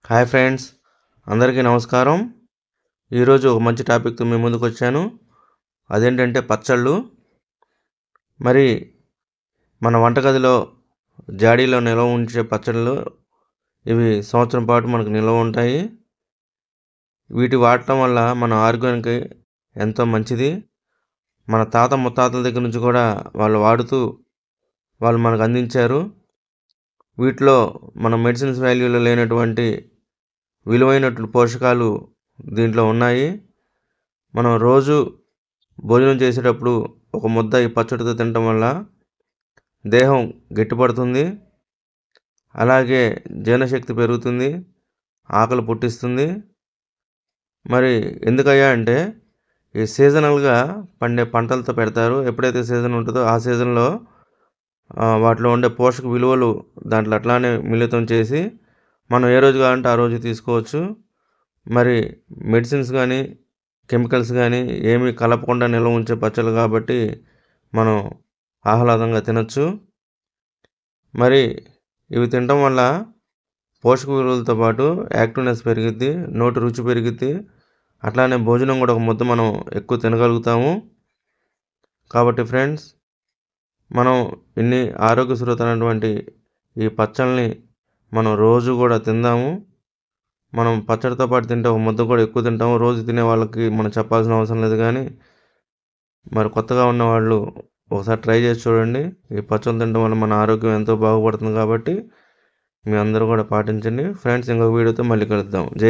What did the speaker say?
Hi friends, అందరికీ నమస్కారం. ఈరోజు ఒక మంచి టాపిక్తో మీ ముందుకు వచ్చాను. అదేంటంటే పచ్చళ్ళు. మరి మన వంటగదిలో జాడీలో నిల్వ ఉంచే పచ్చళ్ళు ఇవి సంవత్సరం పాటు మనకు నిల్వ ఉంటాయి. వీటి వాడటం వల్ల మన ఆరోగ్యానికి ఎంతో మంచిది. మన తాత ముత్తాతల దగ్గర నుంచి కూడా వాళ్ళు వాడుతూ వాళ్ళు మనకు అందించారు. వీటిలో మన మెడిసిన్స్ వాల్యూలో లేనటువంటి విలువైనటువంటి పోషకాలు దీంట్లో ఉన్నాయి. మనం రోజు భోజనం చేసేటప్పుడు ఒక ముద్ద ఈ పచ్చడితో తినటం వల్ల దేహం గట్టిపడుతుంది, అలాగే జీర్ణశక్తి పెరుగుతుంది, ఆకలి పుట్టిస్తుంది. మరి ఎందుకయ్యా అంటే ఈ సీజనల్గా పండే పంటలతో పెడతారు. ఎప్పుడైతే సీజన్ ఉంటుందో ఆ సీజన్లో వాటిలో ఉండే పోషక విలువలు దాంట్లో అట్లానే మిళితం చేసి మనం ఏ రోజు కావాలంటే ఆ రోజు తీసుకోవచ్చు. మరి మెడిసిన్స్ కానీ కెమికల్స్ కానీ ఏమీ కలపకుండా నిల్వ ఉంచే పచ్చళ్ళు కాబట్టి మనం ఆహ్లాదంగా తినచ్చు. మరి ఇవి తినటం వల్ల పోషక విలువలతో పాటు యాక్టివ్నెస్ పెరిగిద్ది, నోటి రుచి పెరిగిద్ది, అట్లానే భోజనం కూడా ఒక ముద్ద మనం ఎక్కువ తినగలుగుతాము. కాబట్టి ఫ్రెండ్స్, మనం ఇన్ని ఆరోగ్యశ్రుతమైనటువంటి ఈ పచ్చళ్ళని మనం రోజు కూడా తిందాము. మనం పచ్చడితో పాటు తింటే ఒక ముద్ద కూడా ఎక్కువ తింటాము. రోజు తినే వాళ్ళకి మనం చెప్పాల్సిన అవసరం లేదు. కానీ మరి కొత్తగా ఉన్నవాళ్ళు ఒకసారి ట్రై చేసి చూడండి. ఈ పచ్చళ్ళు తినడం వల్ల మన ఆరోగ్యం ఎంతో బాగుపడుతుంది. కాబట్టి మీ అందరూ కూడా పాటించండి. ఫ్రెండ్స్, ఇంకొక వీడియోతో మళ్ళీ కలుద్దాం. జై